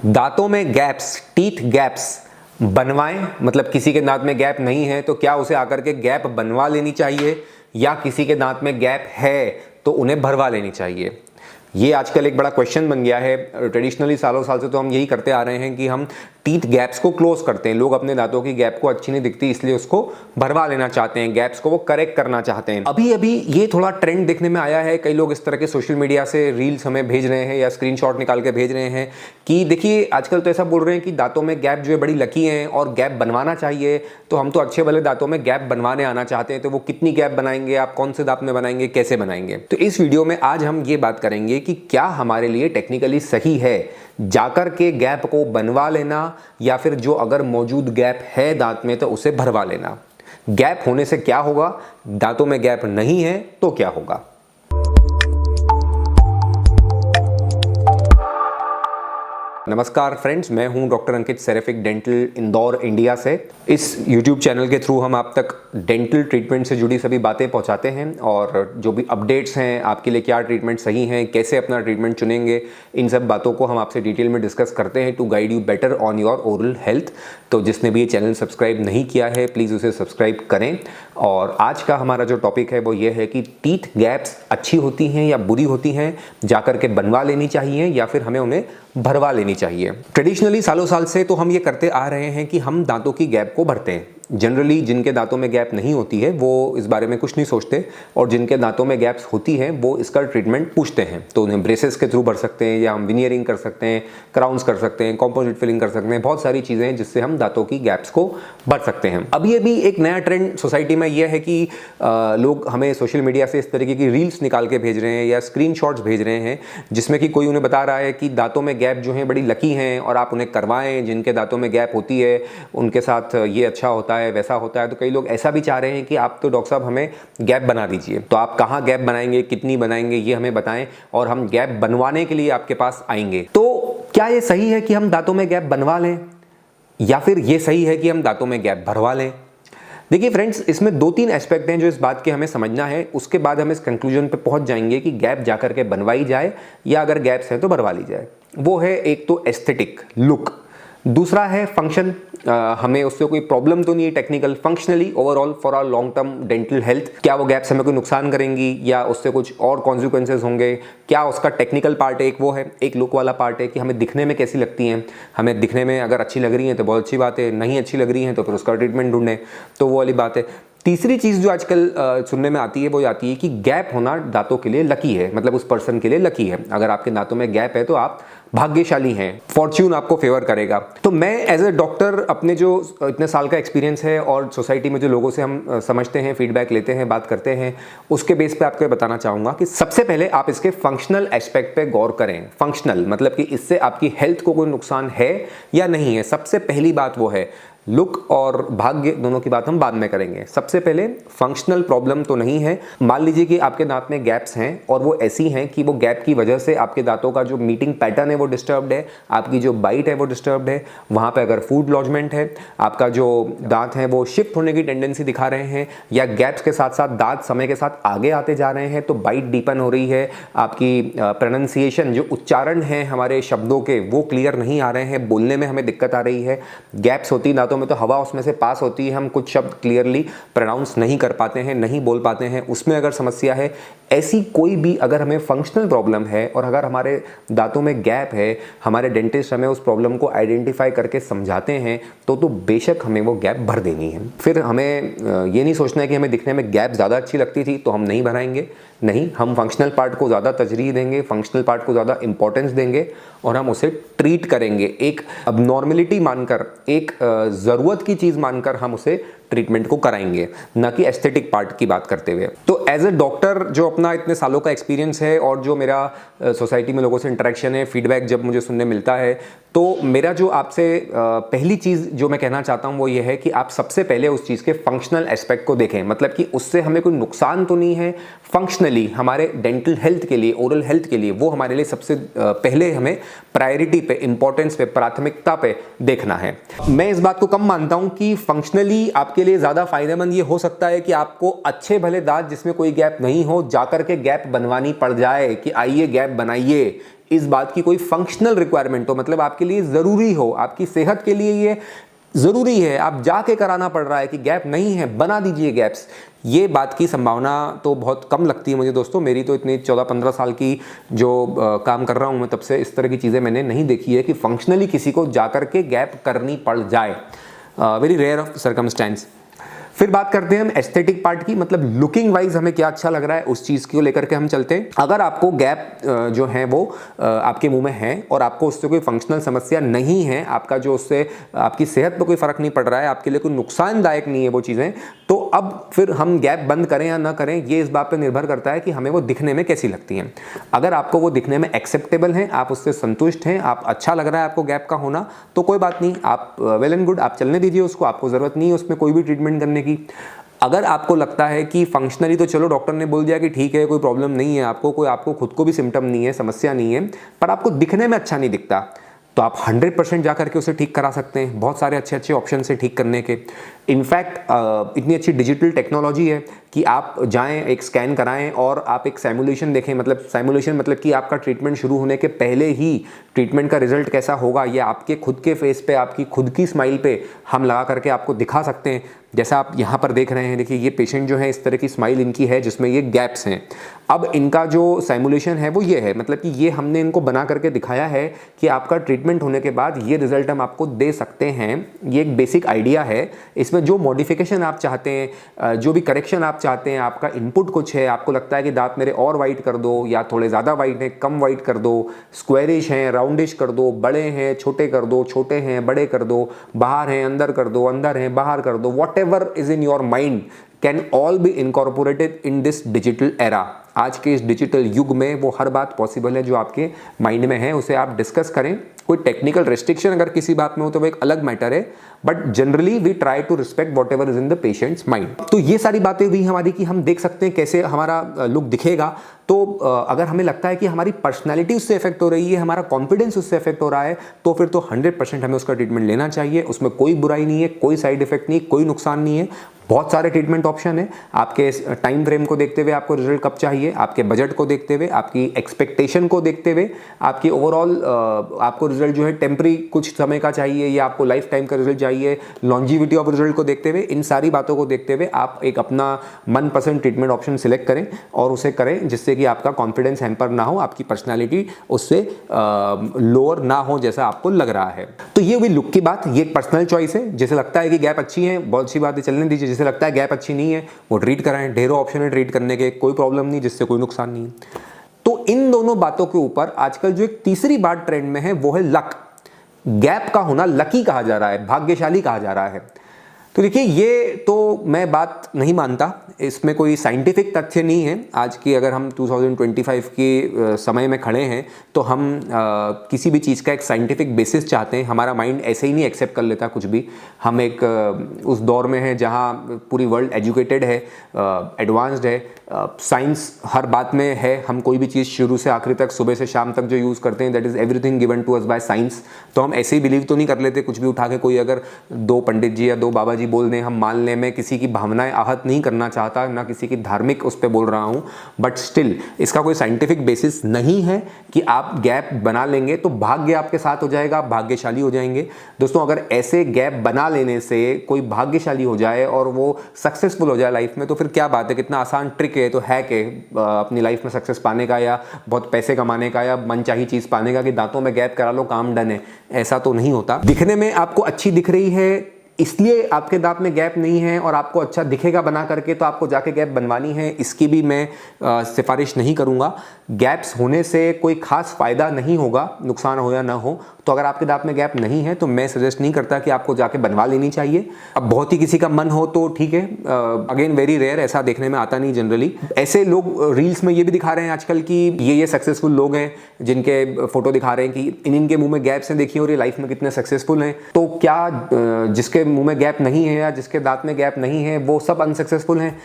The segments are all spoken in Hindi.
दांतों में गैप्स, टीथ गैप्स बनवाएं, मतलब किसी के दांत में गैप नहीं है तो क्या उसे आकर के गैप बनवा लेनी चाहिए, या किसी के दांत में गैप है तो उन्हें भरवा लेनी चाहिए। ये आजकल एक बड़ा क्वेश्चन बन गया है। ट्रेडिशनली सालों साल से तो हम यही करते आ रहे हैं कि हम टीथ गैप्स को क्लोज करते हैं। लोग अपने दांतों की गैप को अच्छी नहीं दिखती इसलिए उसको भरवा लेना चाहते हैं, गैप्स को वो करेक्ट करना चाहते हैं। अभी अभी ये थोड़ा ट्रेंड देखने में आया है। कई लोग इस तरह के सोशल मीडिया से रील्स हमें भेज रहे हैं या स्क्रीनशॉट निकाल के भेज रहे हैं कि देखिए आजकल तो ऐसा बोल रहे हैं कि दांतों में गैप जो है बड़ी लकी हैं और गैप बनवाना चाहिए। तो हम तो अच्छे भले दांतों में गैप बनवाने आना चाहते हैं, तो वो कितनी गैप बनाएंगे, आप कौन से दांत में बनाएंगे, कैसे बनाएंगे। तो इस वीडियो में आज हम ये बात करेंगे कि क्या हमारे लिए टेक्निकली सही है जाकर के गैप को बनवा लेना, या फिर जो अगर मौजूद गैप है दांत में तो उसे भरवा लेना। गैप होने से क्या होगा, दांतों में गैप नहीं है तो क्या होगा। नमस्कार फ्रेंड्स, मैं हूं डॉक्टर अंकित, सेरेफिक डेंटल, इंदौर, इंडिया से। इस YouTube चैनल के थ्रू हम आप तक डेंटल ट्रीटमेंट से जुड़ी सभी बातें पहुंचाते हैं और जो भी अपडेट्स हैं, आपके लिए क्या ट्रीटमेंट सही हैं, कैसे अपना ट्रीटमेंट चुनेंगे, इन सब बातों को हम आपसे डिटेल में डिस्कस करते हैं to guide you better on your oral health. तो जिसने भी ये चैनल सब्सक्राइब नहीं किया है प्लीज़ उसे सब्सक्राइब करें। और आज का हमारा जो टॉपिक है वो ये है कि टीथ गैप्स अच्छी होती हैं या बुरी होती हैं, जाकर के बनवा लेनी चाहिए या फिर हमें उन्हें भरवा लेनी चाहिए। ट्रेडिशनली सालों साल से तो हम ये करते आ रहे हैं कि हम दांतों की गैप को भरते हैं। जनरली जिनके दांतों में गैप नहीं होती है वो इस बारे में कुछ नहीं सोचते, और जिनके दांतों में गैप्स होती है वो इसका ट्रीटमेंट पूछते हैं। तो उन्हें ब्रेसेस के थ्रू भर सकते हैं, या हम विनियरिंग कर सकते हैं, क्राउन्स कर सकते हैं, कॉम्पोजिट फिलिंग कर सकते हैं। बहुत सारी चीज़ें हैं जिससे हम दांतों की गैप्स को भर सकते हैं। अभी अभी एक नया ट्रेंड सोसाइटी में यह है कि लोग हमें सोशल मीडिया से इस तरीके की रील्स निकाल के भेज रहे हैं या स्क्रीनशॉट्स भेज रहे हैं जिसमें कि कोई उन्हें बता रहा है कि दांतों में गैप जो है बड़ी लकी हैं और आप उन्हें करवाएं। जिनके दांतों में गैप होती है उनके साथ ये अच्छा होता है, वैसा होता है। तो कई लोग ऐसा भी चाह रहे हैं कि आप तो डॉक्टर साहब हमें गैप बना दीजिए। तो आप कहाँ गैप बनाएंगे, कितनी बनाएंगे, ये हमें बताएं और हम गैप बनवाने के लिए आपके पास आएंगे। तो क्या ये सही है कि हम दांतों में गैप बनवा लें, या फिर ये सही है कि हम दांतों में गैप भरवा लें? देखिए फ्रेंड्स, इसमें दो तीन एस्पेक्ट हैं जो इस बात के हमें समझना है। उसके बाद हम इस कंक्लूजन पे पहुंच जाएंगे कि गैप जाकर के बनवाई जाए या अगर गैप्स हैं तो भरवा ली जाए। वो है एक तो एस्थेटिक लुक, दूसरा है फंक्शन। हमें उससे कोई प्रॉब्लम तो नहीं है technical, functionally overall for our long term dental health क्या वो गैप्स हमें कोई नुकसान करेंगी या उससे कुछ और कॉन्सिक्वेंसेज होंगे, क्या उसका टेक्निकल पार्ट है। एक वो है, एक लुक वाला पार्ट है कि हमें दिखने में कैसी लगती हैं। हमें दिखने में अगर अच्छी लग रही हैं तो बहुत अच्छी बात है, नहीं अच्छी लग रही हैं तो फिर उसका ट्रीटमेंट ढूंढें, तो वो वाली बात है। तीसरी चीज़ जो आजकल सुनने में आती है वो आती है कि गैप होना दांतों के लिए लकी है, मतलब उस पर्सन के लिए लकी है। अगर आपके दांतों में गैप है तो आप भाग्यशाली हैं, फॉर्च्यून आपको फेवर करेगा। तो मैं एज ए डॉक्टर, अपने जो इतने साल का एक्सपीरियंस है और सोसाइटी में जो लोगों से हम समझते हैं, फीडबैक लेते हैं, बात करते हैं, उसके बेस पे आपको बताना चाहूँगा कि सबसे पहले आप इसके फंक्शनल एस्पेक्ट पे गौर करें। फंक्शनल मतलब कि इससे आपकी हेल्थ को कोई नुकसान है या नहीं है। सबसे पहली बात वो है। लुक और भाग्य दोनों की बात हम बाद में करेंगे। सबसे पहले फंक्शनल प्रॉब्लम तो नहीं है। मान लीजिए कि आपके दांत में गैप्स हैं और वो ऐसी हैं कि वो गैप की वजह से आपके दांतों का जो मीटिंग पैटर्न है वो डिस्टर्ब्ड है, आपकी जो बाइट है वो डिस्टर्ब्ड है, वहाँ पे अगर फूड लॉजमेंट है, आपका जो दांत है वो शिफ्ट होने की टेंडेंसी दिखा रहे हैं, या गैप्स के साथ साथ दांत समय के साथ आगे आते जा रहे हैं तो बाइट डीपन हो रही है, आपकी प्रोनाउंसिएशन जो उच्चारण है हमारे शब्दों के वो क्लियर नहीं आ रहे हैं, बोलने में हमें दिक्कत आ रही है। गैप्स होती दांतों में तो हवा उसमें से पास होती है, हम कुछ शब्द क्लियरली प्रोनाउंस नहीं कर पाते हैं, नहीं बोल पाते हैं, उसमें अगर समस्या है, ऐसी कोई भी अगर हमें फंक्शनल प्रॉब्लम है और अगर हमारे दांतों में गैप है, हमारे डेंटिस्ट हमें उस प्रॉब्लम को आइडेंटिफाई करके समझाते हैं तो बेशक हमें वो गैप भर देनी है। फिर हमें ये नहीं सोचना है कि हमें दिखने में गैप ज़्यादा अच्छी लगती थी तो हम नहीं भराएंगे। नहीं, हम फंक्शनल पार्ट को ज़्यादा तरजीह देंगे, फंक्शनल पार्ट को ज़्यादा इंपॉर्टेंस देंगे और हम उसे ट्रीट करेंगे। एक अबनॉर्मलिटी मानकर, एक ज़रूरत की चीज़ मानकर हम उसे ट्रीटमेंट को कराएंगे, ना कि एस्थेटिक पार्ट की बात करते हुए। तो एज ए डॉक्टर जो अपना इतने सालों का एक्सपीरियंस है और जो मेरा सोसाइटी में लोगों से इंटरेक्शन है, फीडबैक जब मुझे सुनने मिलता है, तो मेरा जो आपसे पहली चीज़ जो मैं कहना चाहता हूँ वो ये है कि आप सबसे पहले उस चीज़ के फंक्शनल एस्पेक्ट को देखें। मतलब कि उससे हमें कोई नुकसान तो नहीं है, फंक्शनली हमारे डेंटल हेल्थ के लिए, ओरल हेल्थ के लिए वो हमारे लिए सबसे पहले हमें प्रायोरिटी पे, इंपॉर्टेंस पे, प्राथमिकता पे देखना है। मैं इस बात को कम मानता हूँ कि फंक्शनली आपके आपके लिए ज़्यादा फायदेमंद ये हो सकता है कि आपको अच्छे भले दांत जिसमें कोई गैप नहीं हो जाकर के गैप बनवानी पड़ जाए कि आइए गैप बनाइए। इस बात की कोई फंक्शनल रिक्वायरमेंट हो, मतलब आपके लिए ज़रूरी हो, आपकी सेहत के लिए ये ज़रूरी है, आप जाके कराना पड़ रहा है कि गैप नहीं है बना दीजिए गैप्स, ये बात की संभावना तो बहुत कम लगती है मुझे दोस्तों। मेरी तो इतनी 14-15 साल की जो काम कर रहा हूँ मैं, तब से इस तरह की चीज़ें मैंने नहीं देखी है कि फंक्शनली किसी को जाकर के गैप करनी पड़ जाए। Very rare of circumstance. फिर बात करते हैं हम एस्थेटिक पार्ट की, मतलब लुकिंग वाइज हमें क्या अच्छा लग रहा है उस चीज़ को लेकर के हम चलते हैं। अगर आपको गैप जो है वो आपके मुंह में है और आपको उससे कोई फंक्शनल समस्या नहीं है, आपका जो उससे आपकी सेहत पर कोई फर्क नहीं पड़ रहा है, आपके लिए कोई नुकसानदायक नहीं है वो चीज़ें, तो अब फिर हम गैप बंद करें या ना करें ये इस बात पर निर्भर करता है कि हमें वो दिखने में कैसी लगती हैं। अगर आपको वो दिखने में एक्सेप्टेबल है, आप उससे संतुष्ट हैं, आप अच्छा लग रहा है आपको गैप का होना, तो कोई बात नहीं, आप वेल एंड गुड, आप चलने दीजिए उसको, आपको ज़रूरत नहीं है उसमें कोई भी ट्रीटमेंट करने की। अगर आपको लगता है कि फंक्शनली तो चलो डॉक्टर ने बोल दिया कि ठीक है कोई प्रॉब्लम नहीं है आपको, कोई आपको खुद को भी सिम्टम नहीं है, समस्या नहीं है, पर आपको दिखने में अच्छा नहीं दिखता, तो आप 100% जा करके उसे ठीक करा सकते हैं। बहुत सारे अच्छे अच्छे ऑप्शन है ठीक करने के। इनफैक्ट इतनी अच्छी डिजिटल टेक्नोलॉजी है कि आप जाएं, एक स्कैन कराएं और आप एक सिमुलेशन देखें, मतलब सिमुलेशन मतलब कि आपका ट्रीटमेंट शुरू होने के पहले ही ट्रीटमेंट का रिजल्ट कैसा होगा ये आपके खुद के फेस पे, आपकी खुद की स्माइल पे हम लगा करके आपको दिखा सकते हैं। जैसा आप यहाँ पर देख रहे हैं, देखिए ये पेशेंट जो है इस तरह की स्माइल इनकी है जिसमें ये गैप्स हैं। अब इनका जो सिमुलेशन है वो ये है, मतलब कि ये हमने इनको बना करके दिखाया है कि आपका ट्रीटमेंट होने के बाद ये रिजल्ट हम आपको दे सकते हैं। ये एक बेसिक आइडिया है। इसमें जो मॉडिफिकेशन आप चाहते हैं, जो भी करेक्शन आप चाहते हैं, आपका इनपुट कुछ है, आपको लगता है कि दांत मेरे और वाइट कर दो या थोड़े ज़्यादा वाइट हैं, कम वाइट कर दो, स्क्वेरिश हैं, राउंडिश कर दो, बड़े हैं छोटे कर दो, छोटे हैं बड़े कर दो, बाहर हैं अंदर कर दो, अंदर हैं बाहर कर दो, whatever is in your mind can all be incorporated in this digital era। आज के इस डिजिटल युग में वो हर बात पॉसिबल है जो आपके माइंड में है, उसे आप डिस्कस करें। कोई टेक्निकल रेस्ट्रिक्शन अगर किसी बात में हो तो वो एक अलग मैटर है, but generally we try to respect whatever is in the patient's mind. तो ये सारी बातें हुई हमारी कि हम देख सकते हैं कैसे हमारा लुक दिखेगा। तो अगर हमें लगता है कि हमारी पर्सनैलिटी उससे इफेक्ट हो रही है, हमारा कॉन्फिडेंस उससे इफेक्ट हो रहा है, तो फिर तो 100% हमें उसका ट्रीटमेंट लेना चाहिए। उसमें कोई बुराई नहीं है, कोई साइड इफेक्ट नहीं, कोई नुकसान नहीं है। बहुत सारे ट्रीटमेंट ऑप्शन है। आपके टाइम फ्रेम को देखते हुए आपको रिजल्ट कब चाहिए, आपके बजट को देखते हुए, आपकी एक्सपेक्टेशन को देखते हुए, आपकी ओवरऑल आपको रिजल्ट जो है टेम्परी कुछ समय का चाहिए या आपको लाइफ टाइम का रिजल्ट चाहिए, लॉन्जिविटी ऑफ रिजल्ट को देखते हुए, इन सारी बातों को देखते हुए आप एक अपना मनपसंद ट्रीटमेंट ऑप्शन सिलेक्ट करें और उसे करें जिससे कि आपका कॉन्फिडेंस हैम्पर ना हो, आपकी पर्सनैलिटी उससे लोअर ना हो जैसा आपको लग रहा है। तो ये हुई लुक की बात, ये एक पर्सनल चॉइस है। जैसे लगता है कि गैप अच्छी है, बहुत अच्छी बात है, चलने दीजिए। जैसे लगता है गैप अच्छी नहीं है, वो ट्रीट कराएं। ढेरों ऑप्शन है ट्रीट करने के, कोई प्रॉब्लम नहीं, जिससे कोई नुकसान नहीं। तो इन दोनों बातों के ऊपर आजकल जो एक तीसरी बात ट्रेंड में है वो है लक। गैप का होना लकी कहा जा रहा है, भाग्यशाली कहा जा रहा है। तो देखिए ये तो मैं बात नहीं मानता, इसमें कोई साइंटिफिक तथ्य नहीं है। आज की अगर हम 2025 के समय में खड़े हैं तो हम किसी भी चीज़ का एक साइंटिफिक बेसिस चाहते हैं। हमारा माइंड ऐसे ही नहीं एक्सेप्ट कर लेता कुछ भी। हम एक उस दौर में हैं जहां पूरी वर्ल्ड एजुकेटेड है, एडवांस्ड है, साइंस हर बात में है। हम कोई भी चीज़ शुरू से आखिरी तक, सुबह से शाम तक जो यूज़ करते हैं, that is everything given to us by science. तो हम ऐसे ही बिलीव तो नहीं कर लेते कुछ भी उठा के। कोई अगर दो पंडित जी या दो बाबा जी बोल दें, हम मान लें। मैं किसी की भावनाएं आहत नहीं करना चाहता, ना किसी की धार्मिक उस पर बोल रहा हूं, बट स्टिल इसका कोई साइंटिफिक बेसिस नहीं है कि आप गैप बना लेंगे तो भाग्य आपके साथ हो जाएगा, आप भाग्यशाली हो जाएंगे। दोस्तों अगर ऐसे गैप बना लेने से कोई भाग्यशाली हो जाए और वो सक्सेसफुल हो जाए लाइफ में, तो फिर क्या बात है, कितना आसान ट्रिक है तो है कि अपनी लाइफ में सक्सेस पाने का या बहुत पैसे कमाने का या मनचाही चीज पाने का कि दांतों में गैप करा लो काम डन है। ऐसा तो नहीं होता। दिखने में आपको अच्छी दिख रही है इसलिए आपके दांत में गैप नहीं है और आपको अच्छा दिखेगा बना करके तो आपको जाके गैप बनवानी है, इसकी भी मैं सिफारिश नहीं करूंगा। गैप्स होने से कोई खास फायदा नहीं होगा, नुकसान हो या ना हो। तो अगर आपके दांत में गैप नहीं है तो मैं सजेस्ट नहीं करता कि आपको जाके बनवा लेनी चाहिए। अब बहुत ही किसी का मन हो तो ठीक है, अगेन वेरी रेयर, ऐसा देखने में आता नहीं जनरली। ऐसे लोग रील्स में ये भी दिखा रहे हैं आजकल कि ये सक्सेसफुल लोग हैं जिनके फोटो दिखा रहे हैं कि इनके मुंह में गैप्स हैं, देखिए और ये लाइफ में कितने सक्सेसफुल हैं। तो क्या जिसके मुंह में गैप नहीं है या जिसके दांत में गैप नहीं है वो सब अनसक्सेसफुल हैं?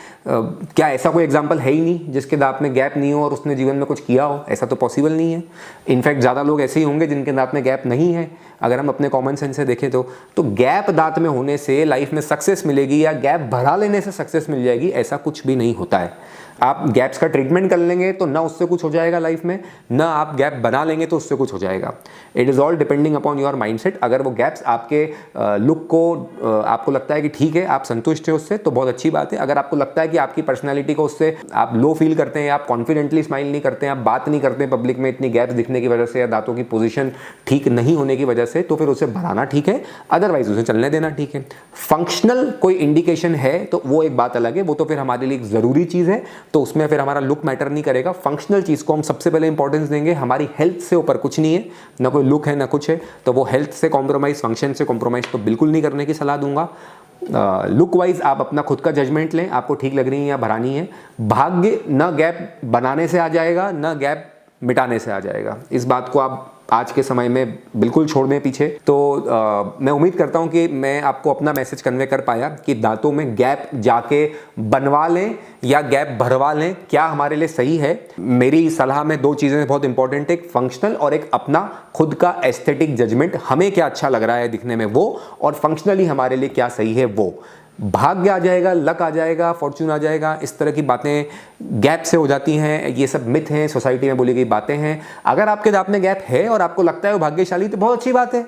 क्या ऐसा कोई एग्जांपल है ही नहीं जिसके दांत में गैप नहीं हो और उसने जीवन में कुछ किया हो? ऐसा तो पॉसिबल नहीं है। इनफैक्ट ज़्यादा लोग ऐसे ही होंगे जिनके दांत में गैप नहीं है। अगर हम अपने कॉमन सेंस से देखें तो गैप दांत में होने से लाइफ में सक्सेस मिलेगी या गैप भरा लेने से सक्सेस मिल जाएगी, ऐसा कुछ भी नहीं होता है। आप गैप्स का ट्रीटमेंट कर लेंगे तो ना उससे कुछ हो जाएगा लाइफ में, ना आप गैप बना लेंगे तो उससे कुछ हो जाएगा। It is all depending upon your mindset. अगर वो गैप्स आपके लुक को आपको लगता है कि ठीक है, आप संतुष्ट हैं उससे, तो बहुत अच्छी बात है। अगर आपको लगता है कि आपकी पर्सनैलिटी को उससे आप लो फील करते हैं, आप कॉन्फिडेंटली स्माइल नहीं करते हैं, आप बात नहीं करते हैं पब्लिक में इतनी गैप्स दिखने की वजह से या दांतों की पोजीशन ठीक नहीं होने की वजह से, तो फिर उसे बढ़ाना ठीक है, अदरवाइज उसे चलने देना ठीक है। फंक्शनल कोई इंडिकेशन है तो वो एक बात अलग है, वो तो फिर हमारे लिए एक ज़रूरी चीज़ है, तो उसमें फिर हमारा लुक मैटर नहीं करेगा। फंक्शनल चीज़ को हम सबसे पहले इंपॉर्टेंस देंगे। हमारी हेल्थ से ऊपर कुछ नहीं है, ना कोई लुक है ना कुछ है, तो वो हेल्थ से कॉम्प्रोमाइज़, फंक्शन से कॉम्प्रोमाइज़ तो बिल्कुल नहीं करने की सलाह दूंगा। लुक वाइज आप अपना खुद का जजमेंट लें, आपको ठीक लग रही है या भरानी है। भाग्य न गैप बनाने से आ जाएगा, न गैप मिटाने से आ जाएगा। इस बात को आप आज के समय में बिल्कुल छोड़ दें पीछे। तो मैं उम्मीद करता हूं कि मैं आपको अपना मैसेज कन्वे कर पाया कि दांतों में गैप जाके बनवा लें या गैप भरवा लें, क्या हमारे लिए सही है। मेरी सलाह में दो चीज़ें बहुत इंपॉर्टेंट है, एक फंक्शनल और एक अपना खुद का एस्थेटिक जजमेंट। हमें क्या अच्छा लग रहा है दिखने में वो, और फंक्शनली हमारे लिए क्या सही है वो। भाग्य आ जाएगा, लक आ जाएगा, फॉर्चून आ जाएगा, इस तरह की बातें गैप से हो जाती हैं। ये सब मिथ हैं, सोसाइटी में बोली गई बातें हैं। अगर आपके दांत में गैप है और आपको लगता है वो भाग्यशाली, तो बहुत अच्छी बात है,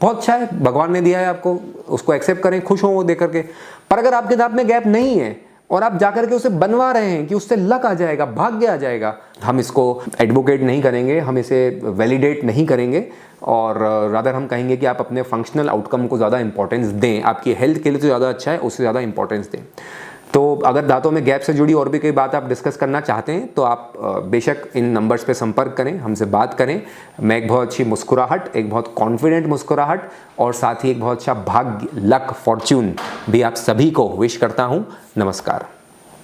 बहुत अच्छा है, भगवान ने दिया है आपको, उसको एक्सेप्ट करें, खुश हो वो देख करके। पर अगर आपके दांत में गैप नहीं है और आप जाकर के उसे बनवा रहे हैं कि उससे लक आ जाएगा, भाग्य आ जाएगा, हम इसको एडवोकेट नहीं करेंगे, हम इसे वैलिडेट नहीं करेंगे, और रादर हम कहेंगे कि आप अपने फंक्शनल आउटकम को ज़्यादा इंपॉर्टेंस दें। आपकी हेल्थ के लिए तो ज़्यादा अच्छा है, उससे ज़्यादा इंपॉर्टेंस दें। तो अगर दांतों में गैप से जुड़ी और भी कोई बात आप डिस्कस करना चाहते हैं तो आप बेशक इन नंबर्स पे संपर्क करें, हमसे बात करें। मैं एक बहुत अच्छी मुस्कुराहट, एक बहुत कॉन्फिडेंट मुस्कुराहट और साथ ही एक बहुत अच्छा भाग्य, लक, फॉर्च्यून भी आप सभी को विश करता हूँ। नमस्कार।